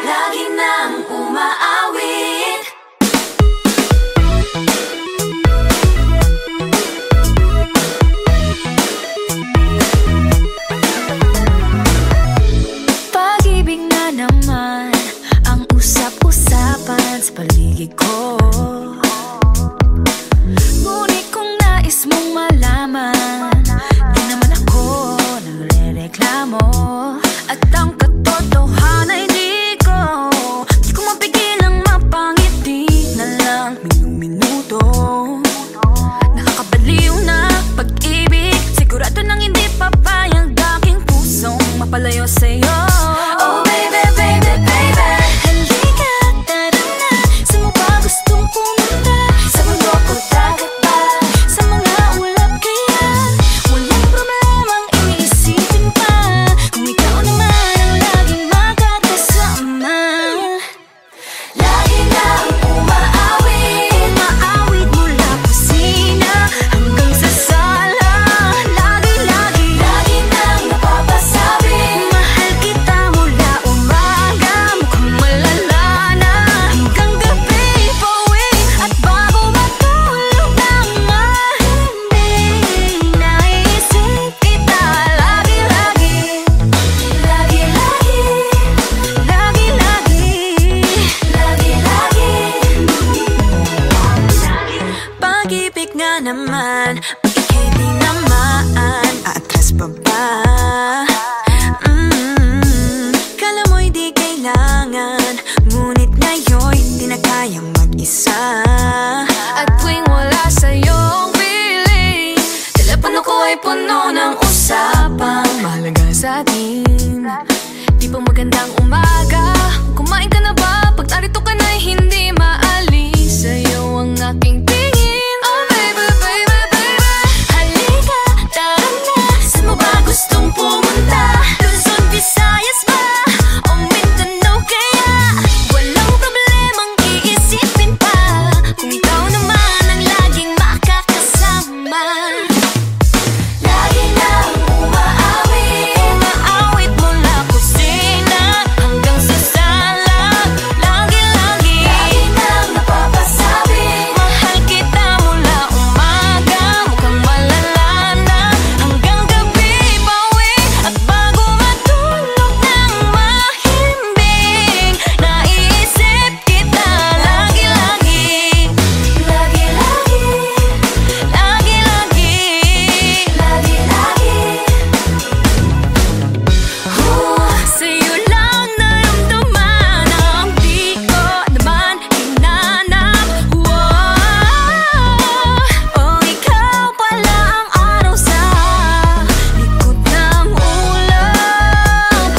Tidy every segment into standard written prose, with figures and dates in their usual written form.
Lagi nang umaawit. Pag-ibig na naman ang usap-usapan sa paligid ko. Ngunit kung nais mong malaman, di naman ako nagre-reklamo. At ang katotohanan ay di ko mapigilang mapangiti na lang minu-minuto. Nakakabaliw na pag-ibig, sigurado nang hindi papayag aking pusong mapalayo sa'yo. Oh baby, baby, baby, halika, tara na. Saan mo ba gustong pumunta? Sa mundo ko dagat ba? Sa mga ulap kaya? Walang problemang iniisipin pa, kung ikaw naman ang laging makakasama. Lagi nang umaawit, umaawit mula kusina hanggang sa sala. Lagi nang napapasabi, mahal kita mula umaga, mukhang malala na hanggang gabi. Pauwi at bago matulog nang mahimbing, naisip kita lagi-lagi. Pag-ibig nga naman, ika'y di naman aatras pa ba? Kala mo'y di kailangan, ngunit ngayon'y di na kayang mag-isa. At tuwing wala sa'yong piling, telepono ko ay puno ng usapang mahalaga sa atin. Di ba magandang umaga? Kumain ka na ba? Pag narito ka na'y hindi maalis sa'yo ang aking tingin. Oh baby, baby, baby, halika, tara na. Saan mo ba gustong pumunta? Luzon, Visayas ba? O Mindanao kaya? Walang problemang iisipin pa, kung ikaw naman ang laging makakasama. Lagi nang umaawit, umaawit mula kusina hanggang sa sala. Lagi nang napapasabi, mahal kita mula umaga, mukhang malala na hanggang gabi. Pauwi at bago matulog nang mahimbing, naisip kita lagi-lagi. Sa'yo lang naramdaman ang di ko naman hinanap. Oh, ikaw pala ang araw sa likod ng ulap.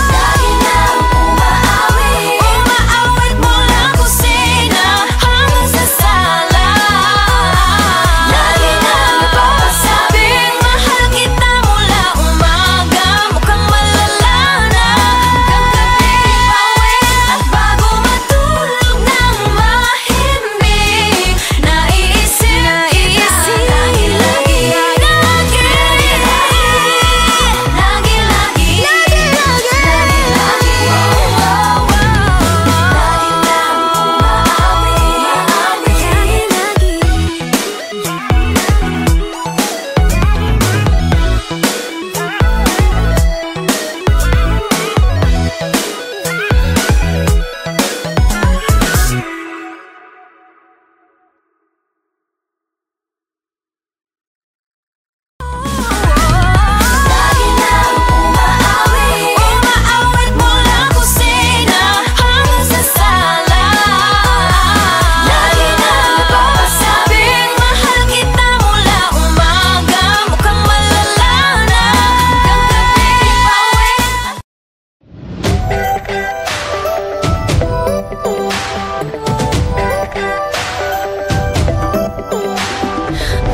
Lagi nang umaawit, umaawit mula kusina hanggang sa sala. Lagi nang napapasabing, mahal kita mula umaga, mukhang malala na hanggang gabi. Pauwi at bago matulog nang mahimbing, naisip kita lagi-lagi. Lagi nang umaawit, umaawit mula kusina hanggang sa sala. Lagi nang napapasabing, mahal kita mula umaga, mukhang malala na hanggang gabi. Pauwi.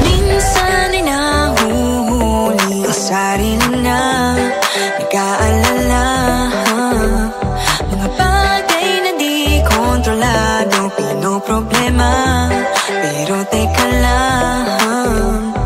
Minsan ay nahuhuli ang sarili na nag-aalala. Mga bagay na di kontrolado, pinoproblema. Pero teka lang,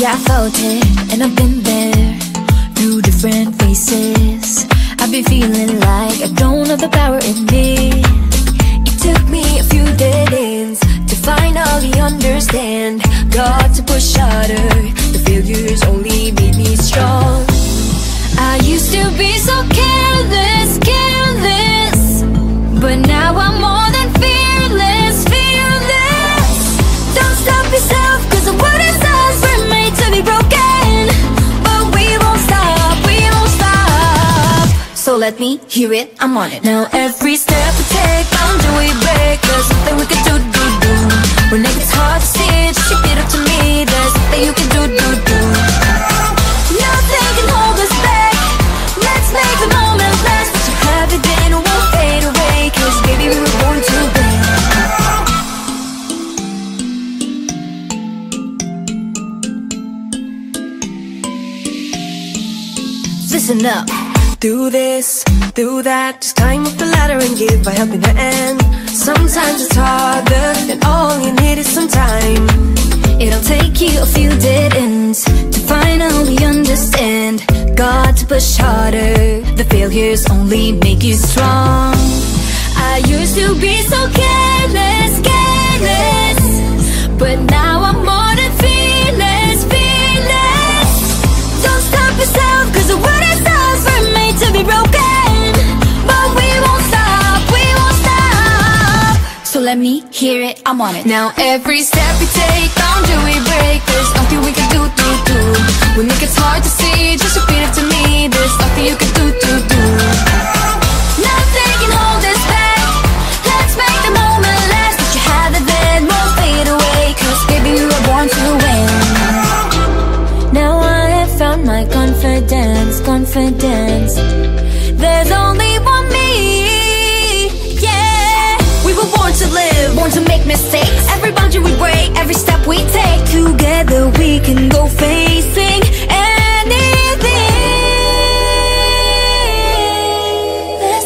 I felt it, and I've been there through different faces. I've been feeling like I don't have the power in me. It took me a few dead ends to finally understand. Got to push harder, the failures only made me strong. I used to be so careless, careless, but now I'm more than fearless, fearless. Don't stop yourself, cause the world is ours, we're made to be broken. But we won't stop, we won't stop. So let me hear it, I'm on it. Now every step we take, boundary we break, there's nothing we can do. When it gets hard to see, just repeat it to me, there's nothing you can do. Nothing can hold us back, let's make the moment last. What you have it then won't fade away, cause baby we were born to win. Listen up. Do this, do that, just climb up the ladder and give a helping hand. Sometimes it's harder, and all you need is some time. It'll take you a few dead ends to finally understand. Got to push harder, the failures only make you strong. I used to be so careless, careless, but now I'm more than fearless, fearless. Don't stop yourself, cause the world is ours, we're made to be broken. But we won't stop, we won't stop. So let me hear it, I'm on it. Now every step we take, boundary we break, there's nothing we can do. When it gets hard to see, just repeat it to me, there's nothing you can do. Nothing can hold us back, let's make the moment last. What you have it then won't fade away, cause baby we were born to win. Now I have found my confidence, confidence. There's only one me, yeah. We were born to live, born to make mistakes. Every boundary we break, every step we take. Together we can go facing anything.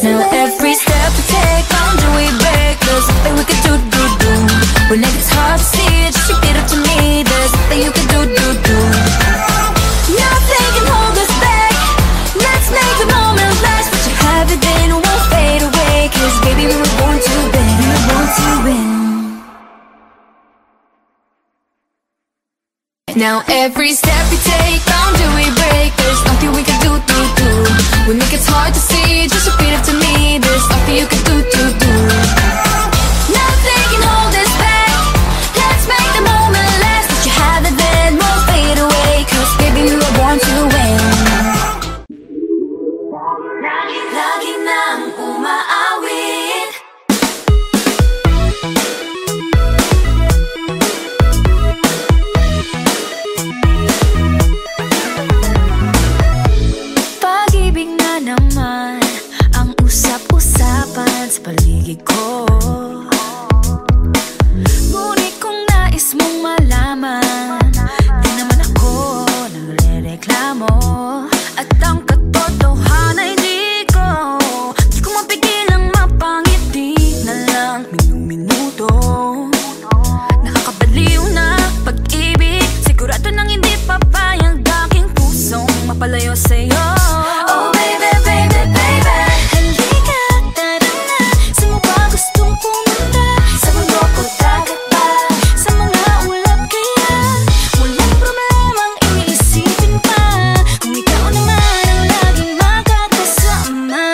Now every step we take, boundary we break, there's nothing we can do. When it gets hard to see, just repeat it to me, there's nothing you can do. Nothing can hold us back, let's make the moment last. What you have it then won't fade away, cause baby we were born to win, we were born to win. Now every step we take, boundary we break, there's nothing we can do. When it gets hard to see, just repeat it to me, there's nothing you can do. Nothing can hold us back, let's make the moment last. What you have it then won't fade away, cause baby we were born to win. Lagi nang umaawit. Pag-ibig na naman ang usap-usapan sa paligid ko. Ngunit kung nais mong malaman, di naman ako nagre-reklamo. At ang katotohanan ay di ko mapigilang mapangiti na lang minuto. Nakakabaliw na pag-ibig, sigurado nang hindi papayag aking pusong mapalayo sa'yo. Oh baby, baby, baby, halika, tara na. Saan mo ba gustong pumunta? Sa mundo ko, dagat ba? Sa mga ulap kaya? Walang problemang iniisipin pa, kung ikaw naman ang laging makakasama.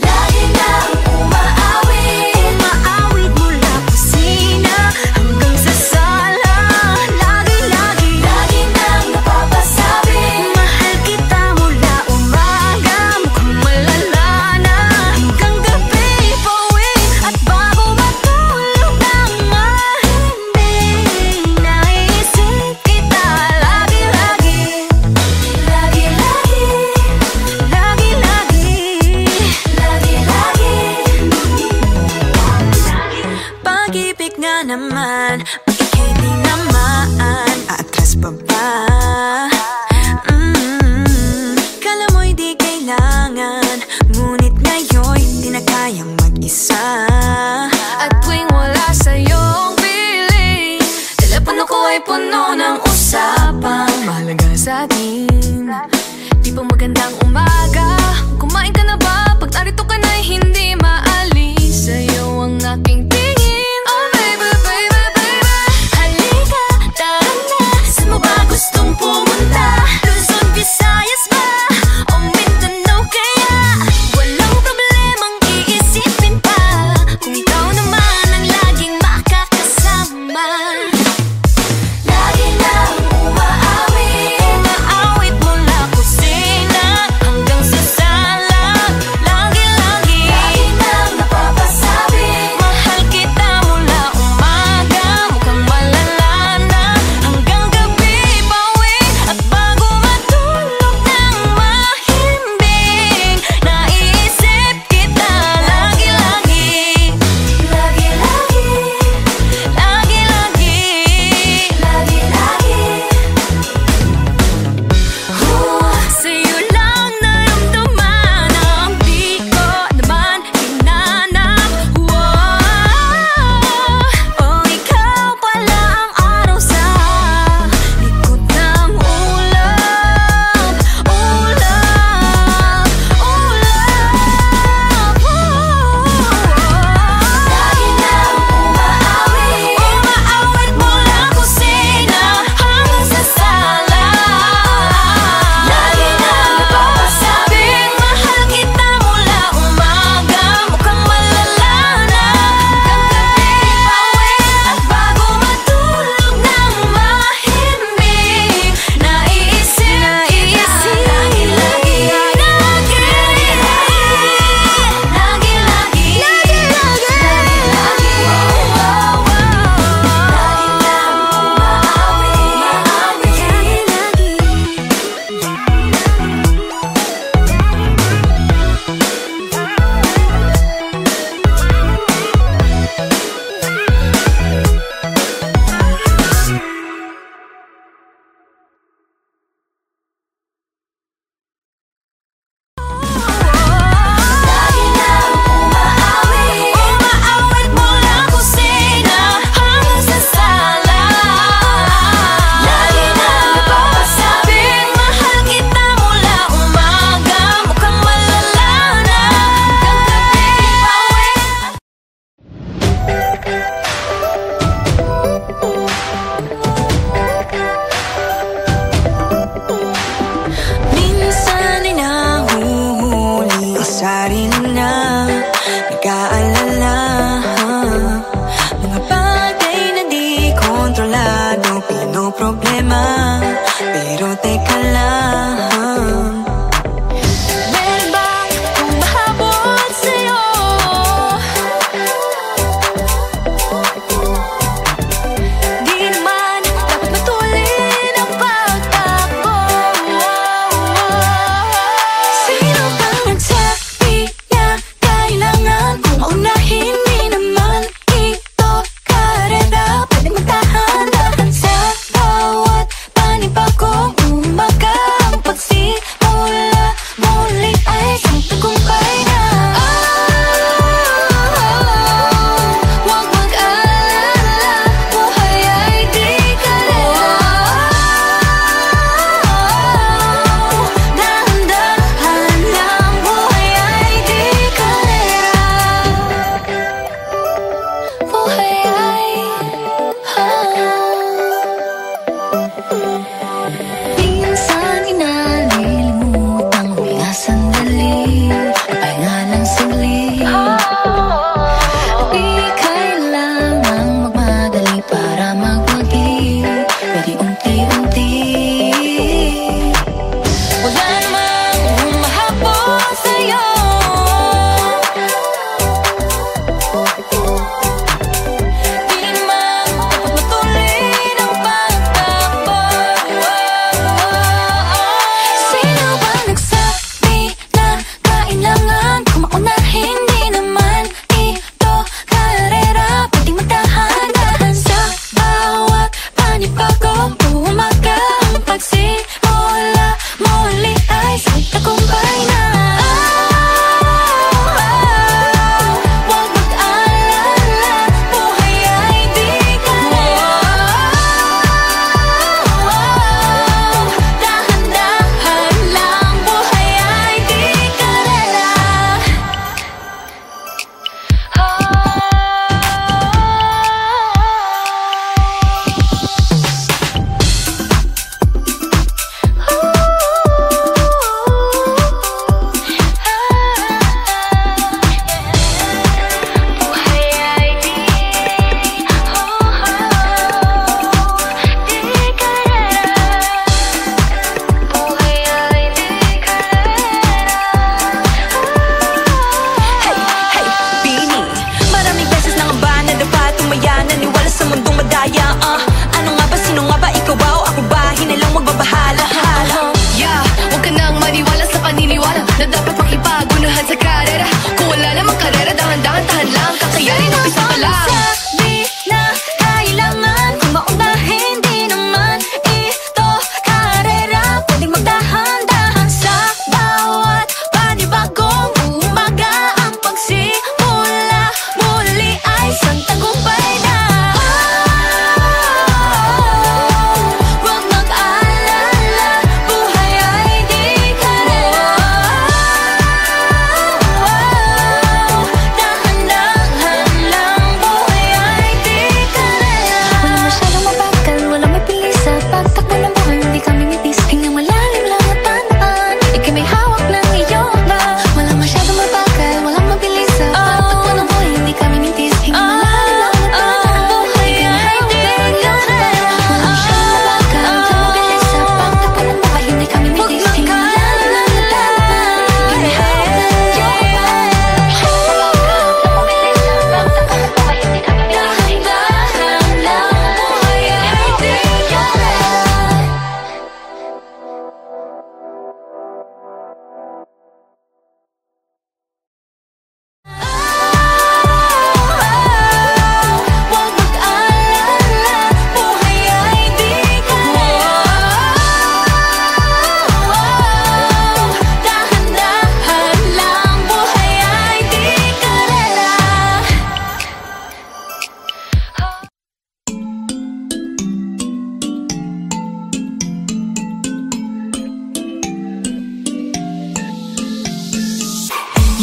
Lagi nang umaawit, umaawit mula kusina hanggang sa sala. Lagi nang napapasabi, mahal kita mula umaga, mukhang malala na hanggang gabi. Pauwi at bago matulog nang mahimbing, naisip kita lagi-lagi. Pag-ibig nga naman, bakit hindi naman aatras pa ba? Kala mo'y di kailangan, ngunit ngayon'y di na kayang mag-isa. At tuwing wala sa'yong piling, telepono ko ay puno ng usap. sa'kin. Di pa magandang umaga, kumain ka na ba? Pag narito ka na'y hindi maalis sa'yo ang aking tingin. Oh baby, baby, baby, halika, tara na. Saan mo ba gustong pumunta? Luzon, Visayas ba? O Mindanao kaya? Walang problemang iisipin pa kung ikaw naman ang laging makakasama. Lagi na umaawit mula kusina hanggang sa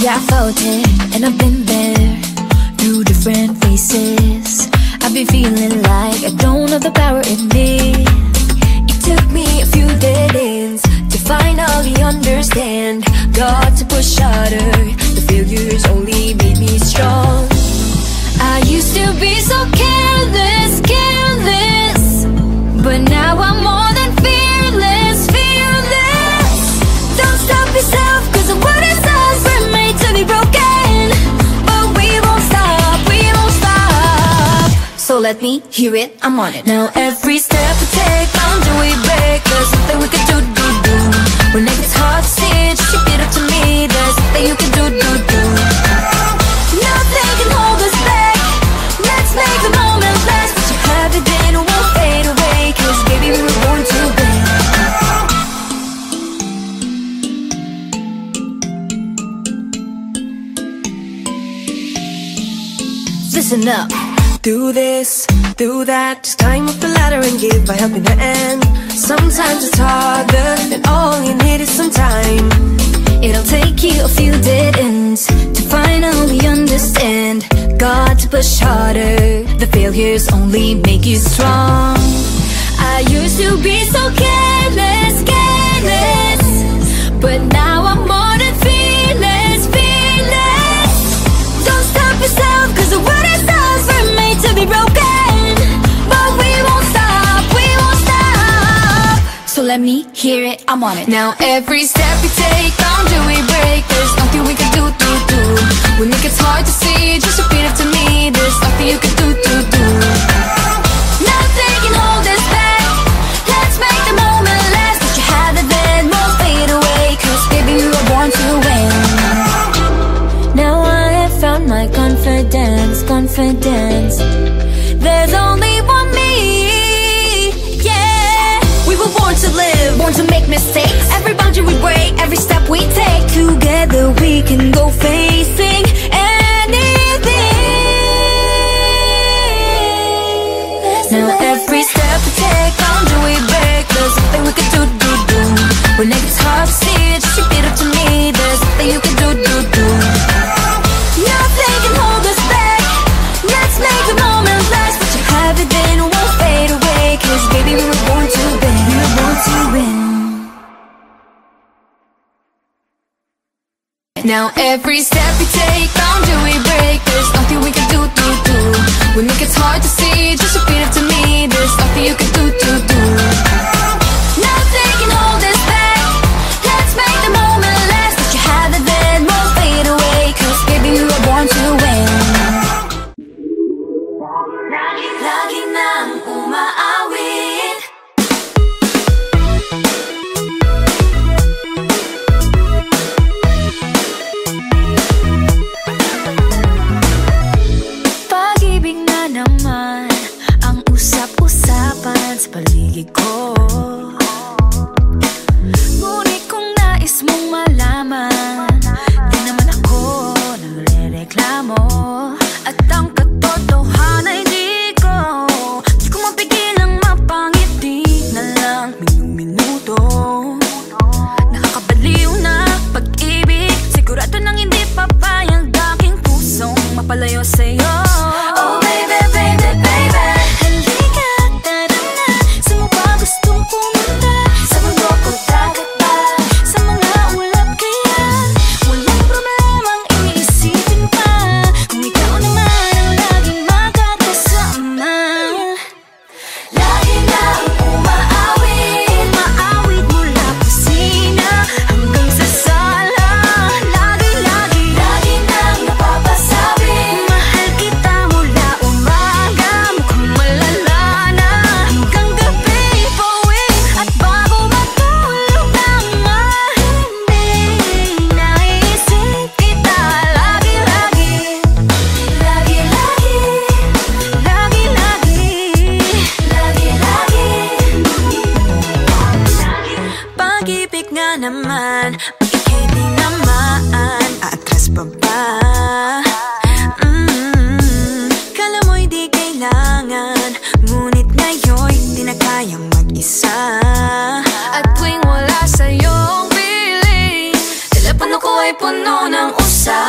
I felt it, and I've been there through different faces. I've been feeling like I don't have the power in me. It took me a few dead ends to finally understand. Got to push harder, the failures only made me strong. I used to be so careless, careless, but now I'm more than fearless, fearless. Don't stop yourself, cause the world is us, we're made to be broken. But we won't stop, we won't stop. So let me hear it, I'm on it. Now every step we take, boundary we break. There's nothing we can do. When it gets hard to see, just repeat it to me. There's nothing you can do. Nothing can hold us back. Let's make the moment last. What you have it then won't fade away. Cause baby we were born to win. Listen up. Do this, do that, just climb up the ladder and give by helping her end. Sometimes it's harder, and all you need is some time. It'll take you a few dead ends to finally understand. Got to push harder, the failures only make you strong. I used to be so careless, careless, but now I'm more than fearless, fearless. Don't stop yourself, cause the world is ours, we're made to be broken. But we won't stop, we won't stop. So let me hear it, I'm on it. Now every step we take, boundary we break. There's nothing we can do. When it gets hard to see, just repeat it to me. There's nothing you can do. Nothing can hold us back. Let's make the moment last. What you have it then won't fade away. Cause baby we were born to win. Now I have found my confidence, confidence. There's only one me, yeah. We were born to live, born to make mistakes. Every boundary we break, every step we take. Together we can go facing anything. Now every step we take, boundary we break. There's nothing we can do. When it gets hard to see, just repeat it to me. There's nothing you can do. Nothing can hold us back. Let's make the moment last. What you have it then won't fade away. Cause baby we were born to win. We were born to win. Now every step we take, boundary we break. There's nothing we can do. When it gets hard to see, just repeat it to me. There's nothing you can do. Nothing can hold us back. Let's make the moment last. What you have it then won't fade away. Cause baby we were born to win. Lagi nang umaawit. Pag-ibig na naman ang usap-usapan sa paligid ko. Ngunit kung nais mong malaman, di naman ako nagre-reklamo. At ang katotohanan ay di ko mapigilang mapangiti na lang minuto. Nakakabaliw na pag-ibig, sigurado nang hindi papayag aking pusong mapalayo sa'yo. Oh baby, baby, baby, halika, tara na. Saan mo ba gustong pumunta? Sa mundo ko dagat ba? Sa mga ulap kaya? Walang problemang iisipin pa. Kung ikaw naman ang laging makakasama. Lagi na umaawit, maawit mula kusina hanggang sa sala. Lagi nang napapasabi, mahal kita mula umaga, mukhang malala na hanggang gabi. Pauwi at bago matulog ang mahimbing, naisip kita lagi-lagi. Pag-ibig nga naman, pag ika'y di naman aatras pa ba? Kala mo'y di kailangan, ngunit ngayon'y di na kayang mag-isa. At tuwing wala sa'yong piling, telepono ko ay puno ng usap.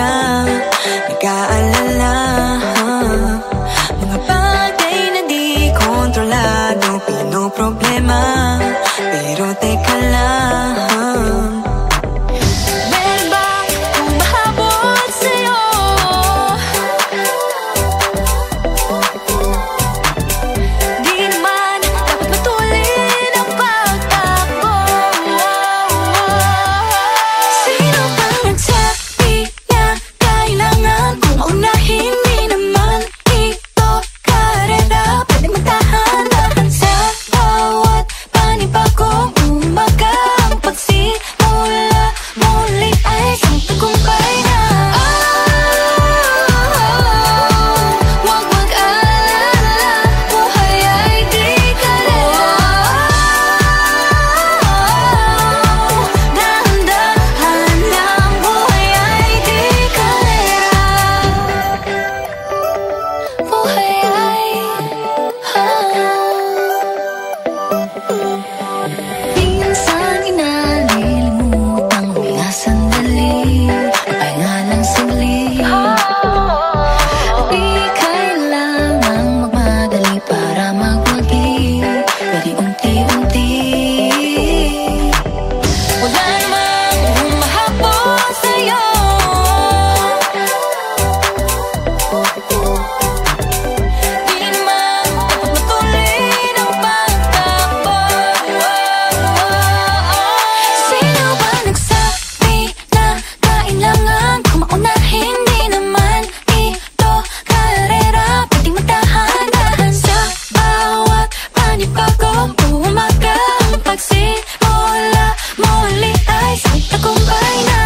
na nag-aalala. Mga bagay na di kontrolado, pinoproblema. Pero teka lang, meron ba humahabol sa'yo? Di naman dapat matulin ang pagtakbo. Sino bang nagsabi na kailangan kong maunahin? Di naman ito karera, pwede magtahan-tahan sa bawat panibagong umaga. Ang pagsimula muli ay isang tagumpay na. Huwag mag-alala, buhay ay di kalera. Dahan-dahan lang, buhay ay di kalera. Buhay ay minsan inalilimutang huminga sandali, magpahinga lang saglit. Di kailangang magmadali para magwagi, pwede unti-unti. Wala namang humahabol sa'yo. Di naman dapat matulin ang pagtakbo. Sino ba nagsabi na kailangan kong maunahin? Di naman ito karera, pwedeng magtahan-tahan sa bawat panibagong umaga. Ang pagsimula muli ay isang tagumpay na.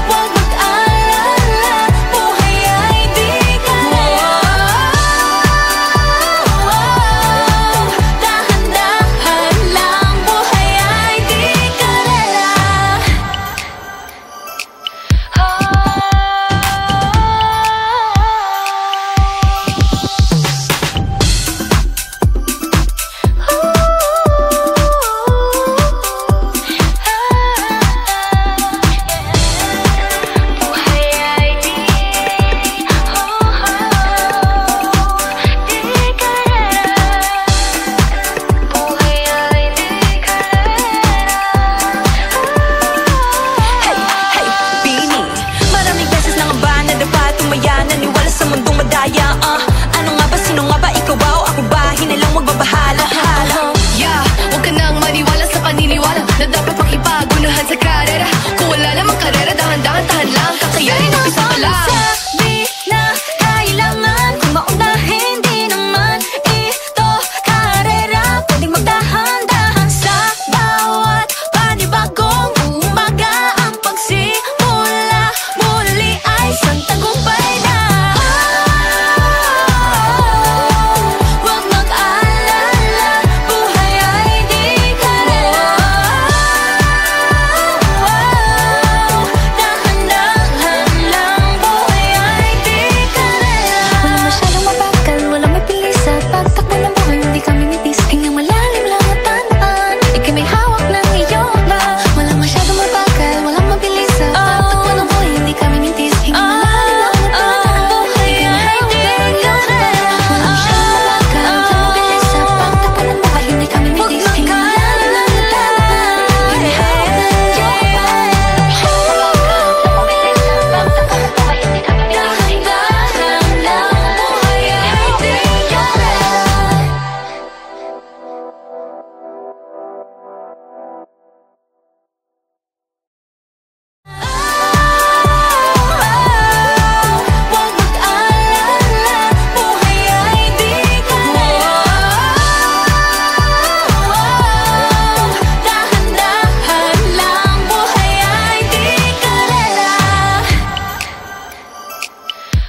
Huwag mag-alala, buhay ay di kalera. Dahan-dahan lang, buhay ay di kalera. Buhay ay di kalera. Buhay ay di kalera. Hey, hey, Bini, maraming beses na nga ba nadapa, tumaya, naniwala sa mundong madaya. Ano nga ba, sino nga ba, ikaw ba o ako ba? Hinalang magbabahala. Yeah, huwag ka nang maniwala sa paniniwala na dapat makipagunahan sa karera. Kung wala namang karera, dahan-dahan, tahan lang, kakayanin ang isa pa lang.